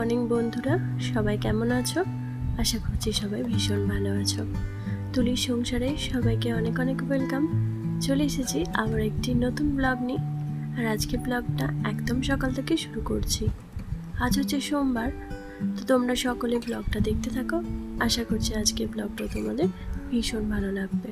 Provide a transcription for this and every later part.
Morning বন্ধুরা, সবাই কেমন আছো? আশা করছি সবাই ভীষণ ভালো আছো। তুলির সংসারে সবাইকে অনেক অনেক ওয়েলকাম। চলে এসেছি আবার একটি নতুন ব্লগ নিয়ে। আর আজকে ব্লগটা একদম সকাল থেকে শুরু করছি। আজ হচ্ছে সোমবার, তো তোমরা সকলে ব্লগটা দেখতে থাকো। আশা করছি আজকে ব্লগটা তোমাদের ভীষণ ভালো লাগবে।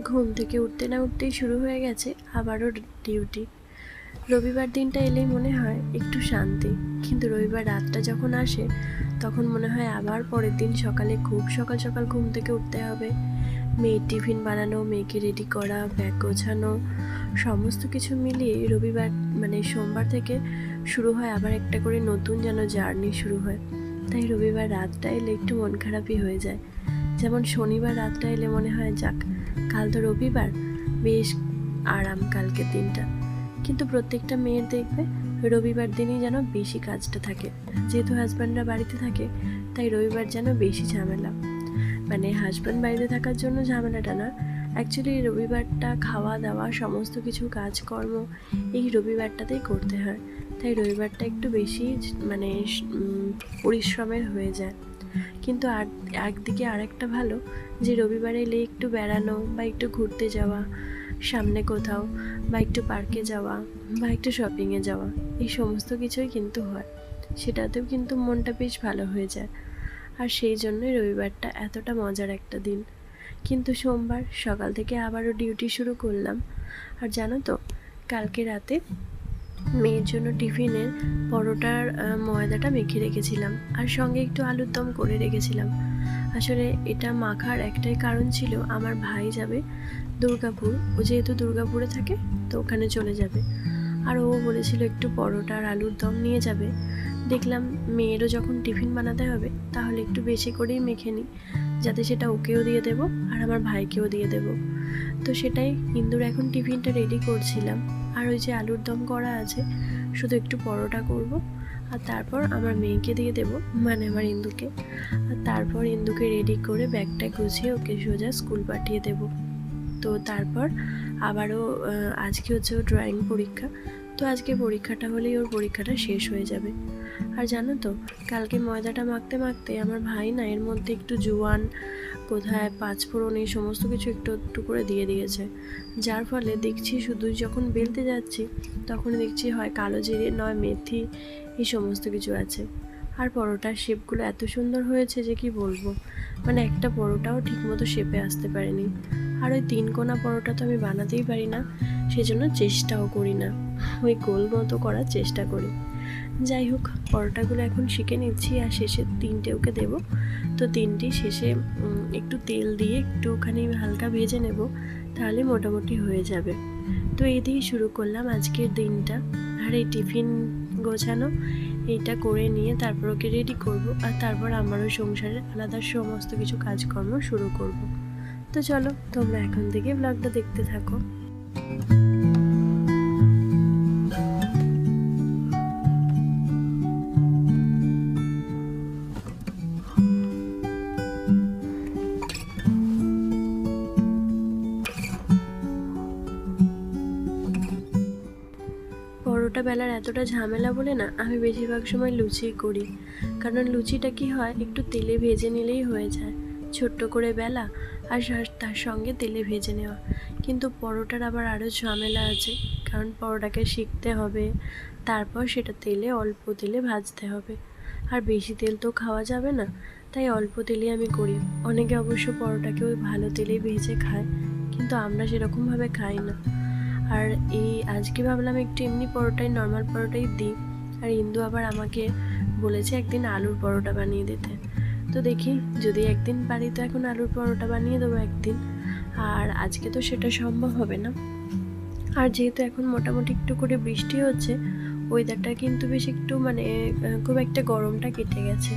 ঘুম থেকে উঠতে না উঠতেই শুরু হয়ে গেছে আবারও ডিউটি। রবিবার দিনটা এলেই মনে হয় একটু শান্তি, কিন্তু রবিবার রাতটা যখন আসে তখন মনে হয় আবার পরের দিন সকালে খুব সকাল সকাল ঘুম থেকে উঠতে হবে। মেয়ের টিফিন বানানো, মেয়েকে রেডি করা, ব্যাগ গোছানো, সমস্ত কিছু মিলিয়ে রবিবার মানে সোমবার থেকে শুরু হয় আবার একটা করে নতুন যেন জার্নি শুরু হয়। তাই রবিবার রাতটা এলে একটু মন খারাপই হয়ে যায়। যেমন শনিবার রাতটা এলে মনে হয় যাক, কাল তো রবিবার, বেশ আরাম কালকের দিনটা। কিন্তু প্রত্যেকটা মেয়ের দেখবে রবিবার দিনই যেন বেশি কাজটা থাকে। যেহেতু হাজব্যান্ডরা বাড়িতে থাকে তাই রবিবার যেন বেশি ঝামেলা। মানে হাজব্যান্ড বাড়িতে থাকার জন্য ঝামেলাটা না, অ্যাকচুয়ালি রবিবারটা খাওয়া দাওয়া সমস্ত কিছু কাজকর্ম এই রবিবারটাতেই করতে হয়। তাই রবিবারটা একটু বেশি মানে পরিশ্রমের হয়ে যায়। কিন্তু আর একদিকে আরেকটা ভালো যে রবিবারে এলে একটু বেড়ানো বা একটু ঘুরতে যাওয়া, সামনে কোথাও বা একটু পার্কে যাওয়া বা একটু শপিংয়ে যাওয়া, এই সমস্ত কিছুই কিন্তু হয়। সেটাতেও কিন্তু মনটা বেশ ভালো হয়ে যায়। আর সেই জন্যই রবিবারটা এতটা মজার একটা দিন। কিন্তু সোমবার সকাল থেকে আবারও ডিউটি শুরু করলাম। আর জানো তো, কালকে রাতে মেয়ের জন্য টিফিনের পরোটার ময়দাটা মেখে রেখেছিলাম, আর সঙ্গে একটু আলুর দম করে রেখেছিলাম। আসলে এটা মাখার একটাই কারণ ছিল, আমার ভাই যাবে দুর্গাপুর, ও যেহেতু দুর্গাপুরে থাকে তো ওখানে চলে যাবে। আর ও বলেছিল একটু পরোটা আর আলুর দম নিয়ে যাবে। দেখলাম মেয়েরও যখন টিফিন বানাতে হবে তাহলে একটু বেশি করেই মেখে নিই, যাতে সেটা ওকেও দিয়ে দেবো আর আমার ভাইকেও দিয়ে দেবো। তো সেটাই ইন্দুর এখন টিফিনটা রেডি করছিলাম। আর ওই যে আলুর দম করা আছে, শুধু একটু পরোটা করব আর তারপর আমার মেয়েকে দিয়ে দেবো, মানে আমার ইন্দুকে। আর তারপর ইন্দুকে রেডি করে ব্যাগটা গুছিয়ে ওকে সোজা স্কুল পাঠিয়ে দেবো। তো তারপর আবারও আজকে হচ্ছে ওর ড্রয়িং পরীক্ষা। তো আজকে পরীক্ষাটা হলেই ওর পরীক্ষাটা শেষ হয়ে যাবে। আর জানো তো, কালকে ময়দাটা মাখতে মাখতে আমার ভাই না এর মধ্যে একটু জোয়ান, কোথায় পাঁচফোড়ন, এই সমস্ত কিছু একটু একটু করে দিয়ে দিয়েছে। যার ফলে দেখছি শুধু যখন বেলতে যাচ্ছি তখন দেখছি হয় কালো জিরে নয় মেথি, এই সমস্ত কিছু আছে। আর পরোটার শেপগুলো এত সুন্দর হয়েছে যে কি বলবো, মানে একটা পরোটাও ঠিকমতো শেপে আসতে পারেনি। আর ওই 3 কোনা পরোটা তো আমি বানাতেই পারি না, সেজন্য চেষ্টাও করি না, ওই গোল মতো করার চেষ্টা করি। যাই হোক, পরোটাগুলো এখন শিখে নিচ্ছি আর শেষে 3টে ওকে দেবো। তো 3টি শেষে একটু তেল দিয়ে একটুখানি হালকা ভেজে নেব, তাহলে মোটামুটি হয়ে যাবে। তো এই দিয়েই শুরু করলাম আজকের দিনটা। আর এই টিফিন গোছানো এইটা করে নিয়ে তারপর ওকে রেডি করব, আর তারপর আমারও সংসারের আলাদা সমস্ত কিছু কাজকর্ম শুরু করব। তো চলো তোমরা এখন থেকে ব্লগটা দেখতে থাকো। পরোটা বেলার এতটা ঝামেলা বলে না আমি বেশিরভাগ সময় লুচিই করি। কারণ লুচিটা কি হয়, একটু তেলে ভেজে নিলেই হয়ে যায়, ছোট্ট করে বেলা আর তার সঙ্গে তেলে ভেজে নেওয়া। কিন্তু পরোটার আবার আরও ঝামেলা আছে, কারণ পরোটাকে শিখতে হবে, তারপর সেটা তেলে অল্প তেলে ভাজতে হবে। আর বেশি তেল তো খাওয়া যাবে না, তাই অল্প তেলে আমি করি। অনেকে অবশ্য পরোটাকে ওই ভালো তেলেই ভেজে খায়, কিন্তু আমরা সেরকমভাবে খাই না। আর এই আজকে ভাবলাম একটু এমনি পরোটাই, নর্মাল পরোটাই দিই। আর ইন্দু আবার আমাকে বলেছে একদিন আলুর পরোটা বানিয়ে দিতে। তো দেখি যদি একদিন পারি তো এখন আলুর পরোটা বানিয়ে দেবো একদিন। আর আজকে তো সেটা সম্ভব হবে না। আর যেহেতু এখন মোটামুটি একটু করে বৃষ্টি হচ্ছে, ওয়েদারটা কিন্তু বেশ একটু মানে খুব একটা গরমটা কেটে গেছে।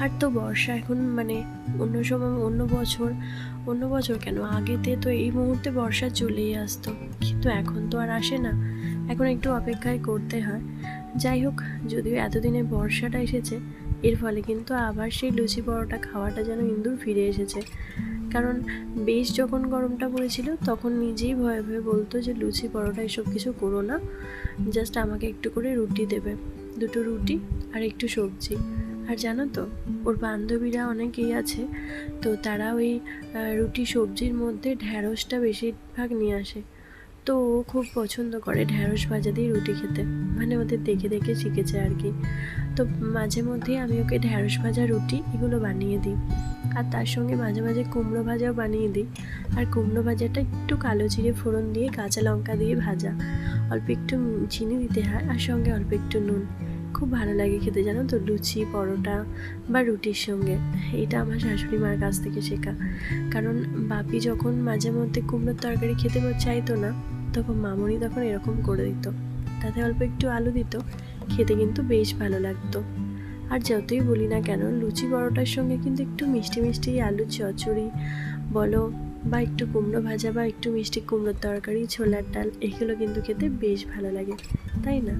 আর তো বর্ষা এখন মানে অন্য সময় অন্য বছর কেন আগেতে তো এই মুহূর্তে বর্ষা চলেই আসতো, কিন্তু এখন তো আর আসে না, এখন একটু অপেক্ষায় করতে হয়। যাই হোক, যদিও এতদিনে বর্ষাটা এসেছে এর ফলে কিন্তু আবার সেই লুচি পরোটা খাওয়াটা যেন ইন্দুর ফিরে এসেছে। কারণ বেশ যখন গরমটা পড়েছিল তখন নিজেই ভয়ে ভয়ে বলতো যে লুচি পরোটা এসব কিছু করো না, জাস্ট আমাকে একটু করে রুটি দেবে, দুটো রুটি আর একটু সবজি। আর জানো তো, ওর বান্ধবীরা অনেকেই আছে, তো তারা ওই রুটি সবজির মধ্যে ঢ্যাঁড়সটা বেশিরভাগ নিয়ে আসে। তো ও খুব পছন্দ করে ঢ্যাঁড়স ভাজা দিয়ে রুটি খেতে, মানে ওদের দেখে দেখে শিখেছে আর কি। তো মাঝে মধ্যেই আমি ওকে ঢ্যাঁড়স ভাজা রুটি এগুলো বানিয়ে দিই, আর তার সঙ্গে মাঝে মাঝে কুমড়ো ভাজাও বানিয়ে দিই। আর কুমড়ো ভাজাটা একটু কালো জিরে ফোড়ন দিয়ে কাঁচা লঙ্কা দিয়ে ভাজা, অল্প একটু চিনি দিতে হয়, আর সঙ্গে অল্প একটু নুন। খুব ভালো লাগে খেতে, জানো তো, লুচি পরোটা বা রুটির সঙ্গে। এটা আমার শাশুড়ি মার কাছ থেকে শেখা। কারণ বাপি যখন মাঝে মধ্যে কুমড়োর তরকারি খেতে চাইতো না, তখন মামনি তখন এরকম করে দিত, তাতে অল্প একটু আলু দিত, খেতে কিন্তু বেশ ভালো লাগতো। আর যতই বলি না কেন, লুচি পরোটার সঙ্গে কিন্তু একটু মিষ্টি মিষ্টি আলুর চচ্চড়ি বলো, বা একটু কুমড়ো ভাজা, বা একটু মিষ্টি কুমড়োর তরকারি, ছোলার ডাল, এগুলো কিন্তু খেতে বেশ ভালো লাগে, তাই না?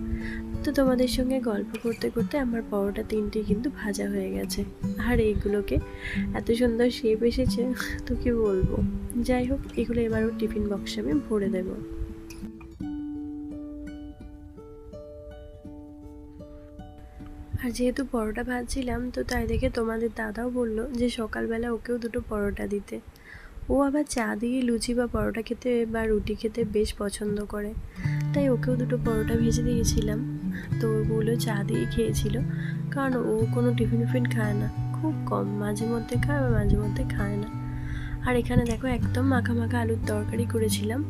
তো তোমাদের সঙ্গে গল্প করতে করতে আমার পরোটা 3টে কিন্তু ভাজা হয়ে গেছে, আর এইগুলোকে এত সুন্দর শেপ এসেছে তো কি বলবো। যাই হোক, এগুলো এবারও টিফিন বক্সে আমি ভরে দেবো। আর যেহেতু পরোটা ভাজছিলাম, তো তাই দেখে তোমাদের দাদাও বললো যে সকালবেলা ওকেও দুটো পরোটা দিতে। ও আবার চা দিয়ে লুচি বা পরোটা খেতে বা রুটি খেতে বেশ পছন্দ করে, তাই ওকেও দুটো পরোটা ভেজে দিয়েছিলাম। তো ওগুলো চা দিয়ে খেয়েছিল, কারণ ও কোনো টিফিন খায় না, খুব কম, মাঝে মধ্যে খায় বা মাঝে মধ্যে খায় না। আর এখানে দেখো একদম মাখা মাখা আলুর তরকারি করেছিলাম,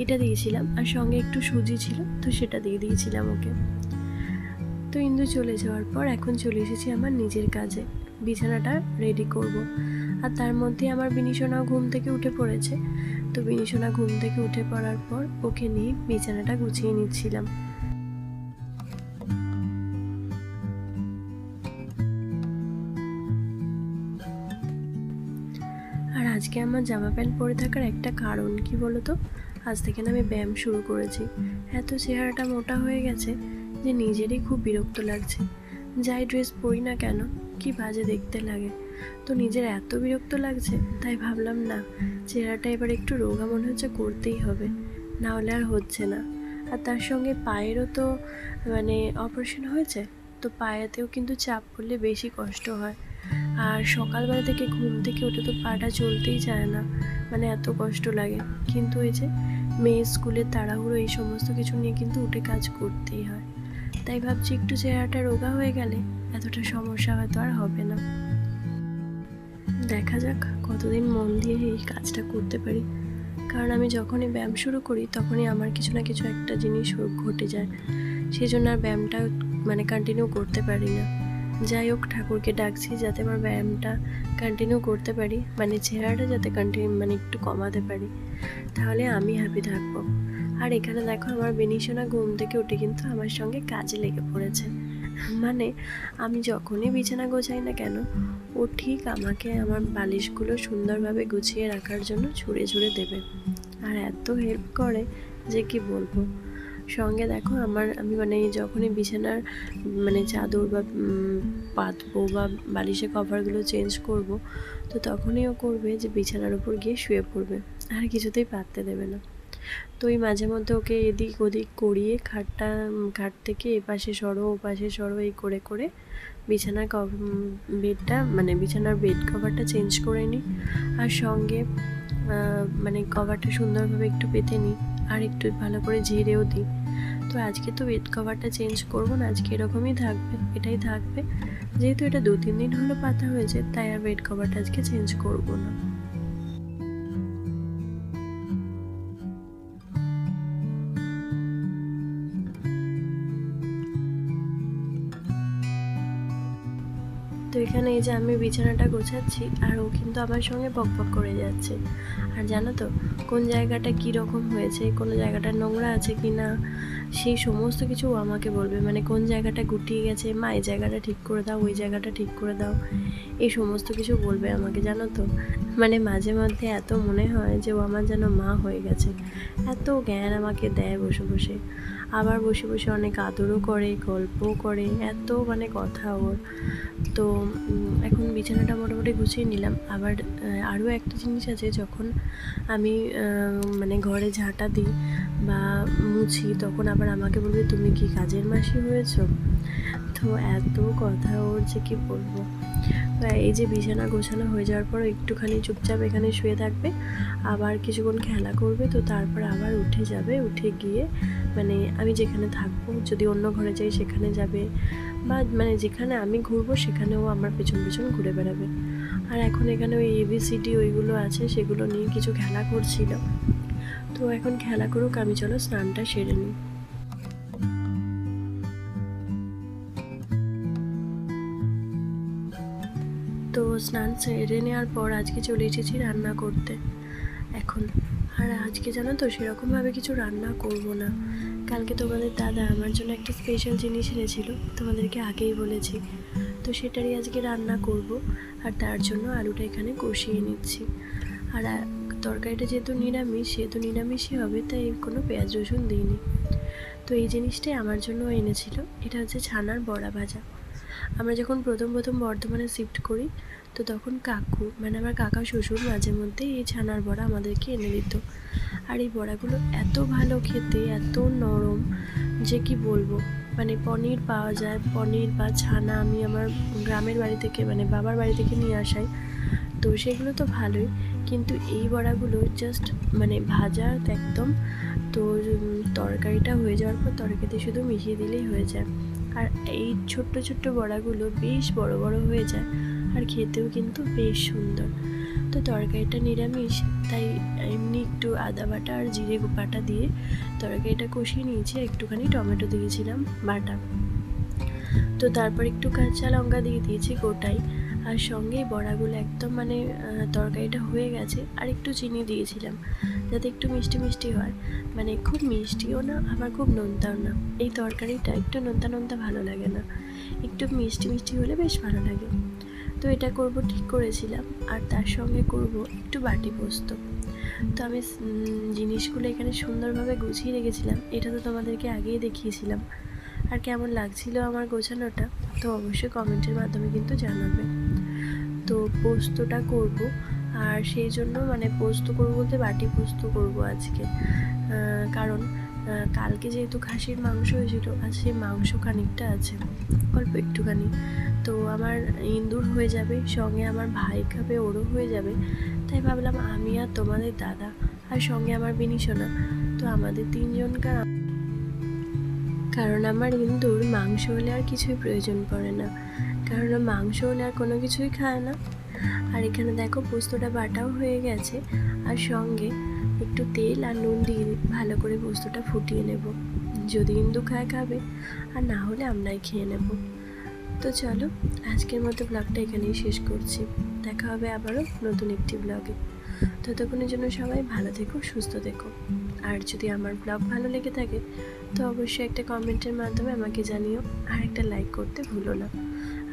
এটা দিয়েছিলাম, আর সঙ্গে একটু সুজি ছিল, তো সেটা দিয়ে দিয়েছিলাম ওকে। তো ইন্দু চলে যাওয়ার পর এখন চলে এসেছি আমার নিজের কাজে, বিছানাটা রেডি করব। আর তার মধ্যে আমার বিনিশোনাও ঘুম থেকে উঠে পড়েছে। তো বিনিশোনা ঘুম থেকে উঠে পড়ার পর ওকে নিয়ে বিছানাটা গুছিয়ে নিচ্ছিলাম। আর আজকে আমার জামা প্যান্ট পরে থাকার একটা কারণ কি বলো তো, আজ থেকে না আমি ব্যায়াম শুরু করেছি। এত চেহারাটা মোটা হয়ে গেছে যে নিজেরই খুব বিরক্ত লাগছে। যাই ড্রেস পরি না কেন, কি বাজে দেখতে লাগে। তো নিজের এত বিরক্ত লাগছে, তাই ভাবলাম না, চেহারাটা এবার একটু রোগা মনে হচ্ছে, করতেই হবে, না হলে আর হচ্ছে না। আর তার সঙ্গে পায়েরও তো মানে অপারেশন হয়েছে, তো পায়েতেও কিন্তু চাপ পড়লে বেশি কষ্ট হয়। আর সকালবেলা থেকে ঘুম থেকে উঠে তো পাটা চলতেই চায় না, মানে এত কষ্ট লাগে। কিন্তু এই যে মেয়ে স্কুলের তাড়াহুড়ো, এই সমস্ত কিছু নিয়ে কিন্তু উঠে কাজ করতেই হয়। তাই ভাবছি একটু চেহারাটা রোগা হয়ে গেলে এতটা সমস্যা হয়তো আর হবে না। দেখা যাক কতদিন মন দিয়ে এই কাজটা করতে পারি। কারণ আমি যখনই ব্যায়াম শুরু করি তখনই আমার কিছু না কিছু একটা জিনিস ঘটে যায়, সেই জন্য আর ব্যায়ামটা মানে কন্টিনিউ করতে পারি না। যাই হোক, ঠাকুরকে ডাকছি যাতে আমার ব্যায়ামটা কন্টিনিউ করতে পারি, মানে চেহারাটা যাতে কন্টিনিউ মানে একটু কমাতে পারি, তাহলে আমি হ্যাপি থাকবো। আর এখানে দেখো আমার বেনিশোনা ঘুম থেকে উঠে কিন্তু আমার সঙ্গে কাজে লেগে পড়েছে। মানে আমি যখনই বিছানা গোছাই না কেন, ও ঠিক আমাকে আমার বালিশগুলো সুন্দরভাবে গুছিয়ে রাখার জন্য ছুঁড়ে ছুঁড়ে দেবে, আর এত হেল্প করে যে কি বলবো। সঙ্গে দেখো আমি মানে যখনই বিছানার মানে চাদর বা পাতবো বা বালিশের কভারগুলো চেঞ্জ করব, তো তখনই ও করবে যে বিছানার উপর গিয়ে শুয়ে পড়বে, আর কিছুতেই পাততে দেবে না। তো ওই মাঝে মধ্যে ওকে এদিক ওদিক করিয়ে খাট থেকে এপাশে সরো ওপাশে সরো এই করে করে বিছানার বেডটা মানে বিছানার বেড কভারটা চেঞ্জ করে নিই, আর সঙ্গে মানে কভারটা সুন্দরভাবে একটু পেতে নিই, আর একটু ভালো করে ঝেড়েও দিই। তো আজকে তো বেড কভারটা চেঞ্জ করবো না, আজকে এরকমই থাকবে, এটাই থাকবে। যেহেতু এটা 2-3 দিন হলো পাতা হয়েছে, তাই আর বেড কভারটা আজকে চেঞ্জ করবো না। তো এখানে এই যে আমি বিছানাটা গোছাচ্ছি, আর ও কিন্তু আমার সঙ্গে বকবক করে যাচ্ছে। আর জানো তো, কোন জায়গাটা কী রকম হয়েছে, কোনো জায়গাটা নোংরা আছে কি না, সেই সমস্ত কিছু ও আমাকে বলবে। মানে কোন জায়গাটা গুটিয়ে গেছে, মা এই জায়গাটা ঠিক করে দাও, ওই জায়গাটা ঠিক করে দাও, এই সমস্ত কিছু বলবে আমাকে, জানো তো। মানে মাঝে মধ্যে এত মনে হয় যে ও আমার যেন মা হয়ে গেছে, এত জ্ঞান আমাকে দেয় বসে বসে। আবার বসে বসে অনেক আদরও করে, গল্পও করে, এত মানে কথা ওর। তো এখন বিছানাটা মোটামুটি গুছিয়ে নিলাম। আবার আরও একটা জিনিস আছে, যখন আমি মানে ঘরে ঝাঁটা দিই বা মুছি, তখন আবার আমাকে বলবে তুমি কি কাজের মাসি হয়েছো। তো এত কথা ওর যে কি বলবো। এই যে বিছানা গোছানো হয়ে যাওয়ার পর একটুখানি চুপচাপ এখানে শুয়ে থাকবে, আবার কিছুক্ষণ খেলা করবে, তো তারপর আবার উঠে যাবে। উঠে গিয়ে মানে আমি যেখানে থাকবো, যদি অন্য ঘরে যাই সেখানে যাবে, বা মানে যেখানে আমি ঘুরবো সেখানেও আমার পেছন পেছন ঘুরে বেড়াবে। আর এখন এখানে ওই ABCD ওইগুলো আছে, সেগুলো নিয়ে কিছু খেলা করছিল। তো এখন খেলা করুক, আমি চলো স্নানটা সেরে নিই। তো স্নান সেরে নেওয়ার পর আজকে চলে এসেছি রান্না করতে এখন। আর আজকে জানো তো সেরকমভাবে কিছু রান্না করব না। কালকে তোমাদের দাদা আমার জন্য একটা স্পেশাল জিনিস এনেছিল, তোমাদেরকে আগেই বলেছি। তো সেটারই আজকে রান্না করব। আর তার জন্য আলুটা এখানে কষিয়ে নিচ্ছি। আর তরকারিটা যেহেতু নিরামিষ, সেহেতু নিরামিষই হবে, তাই কোনো পেঁয়াজ রসুন দিইনি। তো এই জিনিসটাই আমার জন্য এনেছিল। এটা হচ্ছে ছানার বড়া ভাজা। আমরা যখন প্রথম বর্ধমানে শিফট করি, তো তখন কাকু মানে আমার কাকা শ্বশুর মাঝে মধ্যে এই ছানার বড়া আমাদেরকে এনে দিত। আর এই বড়াগুলো এত ভালো খেতে, এত নরম যে কি বলবো। মানে পনির পাওয়া যায়, পনির বা ছানা আমি আমার গ্রামের বাড়ি থেকে মানে বাবার বাড়ি থেকে নিয়ে আসাই, তো সেগুলো তো ভালোই, কিন্তু এই বড়াগুলো জাস্ট মানে ভাজা একদম। তো তরকারিটা হয়ে যাওয়ার পর তরকারিতে শুধু মিশিয়ে দিলেই হয়ে যায়। আর এই ছোট্ট ছোট্ট বড়াগুলো বেশ বড় বড় হয়ে যায়, আর খেতেও কিন্তু বেশ সুন্দর। তো তরকারিটা নিরামিষ, তাই এমনি একটু আদা বাটা আর জিরে বাটা দিয়ে তরকারিটা কষিয়ে নিয়েছি। একটুখানি টমেটো দিয়েছিলাম বাটা, তো তারপর একটু কাঁচা লঙ্কা দিয়ে দিয়েছি গোটাই। আর সঙ্গে বড়াগুলো একদম মানে তরকারিটা হয়ে গেছে, আর একটু চিনি দিয়েছিলাম যাতে একটু মিষ্টি মিষ্টি হয়। মানে খুব মিষ্টিও না, আবার খুব নোনতাও না। এই তরকারিটা একটু নোনতা নোনতা ভালো লাগে না, একটু মিষ্টি মিষ্টি হলে বেশ ভালো লাগে। তো এটা করব ঠিক করেছিলাম। আর তার সঙ্গে করব একটু বাটি পোস্ত। তো আমি জিনিসগুলো এখানে সুন্দরভাবে গুছিয়ে রেখেছিলাম, এটা তো তোমাদেরকে আগেই দেখিয়েছিলাম। আর কেমন লাগছিল আমার গোছানোটা, তো অবশ্যই কমেন্টের মাধ্যমে কিন্তু জানাবে। তো পোস্তটা করব, আর সেই জন্য মানে পোস্ত করবো বলতে বাটি পোস্ত করব আজকে। কারণ কালকে যেহেতু খাসির মাংস হয়েছিল, আর সেই মাংস খানিকটা আছে, অল্প একটুখানি। তো আমার ইন্দুর হয়ে যাবে, সঙ্গে আমার ভাই খাবে, ওরও হয়ে যাবে। তাই ভাবলাম আমি আর তোমাদের দাদা আর সঙ্গে আমার বিনিশোনা, তো আমাদের তিনজনকার। কারণ আমার ইন্দুর মাংস হলে আর কিছুই প্রয়োজন পড়ে না, কারণ মাংস হলে আর কোনো কিছুই খায় না। আর এখানে দেখো পোস্তটা বাটাও হয়ে গেছে, আর সঙ্গে একটু তেল আর নুন দিয়ে ভালো করে পোস্তটা ফুটিয়ে নেব। যদি ইন্দু খায় খাবে, আর না হলে আমরাই খেয়ে নেব। তো চলো, আজকের মতো ব্লগটা এখানেই শেষ করছি। দেখা হবে আবারও নতুন একটি ব্লগে। ততক্ষণের জন্য সবাই ভালো থেকো, সুস্থ থেকো। আর যদি আমার ব্লগ ভালো লেগে থাকে, তো অবশ্যই একটা কমেন্টের মাধ্যমে আমাকে জানিও, আর একটা লাইক করতে ভুলো না।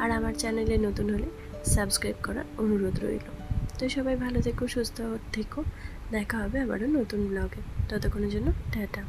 আর আমার চ্যানেলে নতুন হলে সাবস্ক্রাইব করার অনুরোধ রইল। তো সবাই ভালো থেকো, সুস্থ থেকো। দেখা হবে আবারও নতুন ব্লগে। ততক্ষণের জন্য টাটা।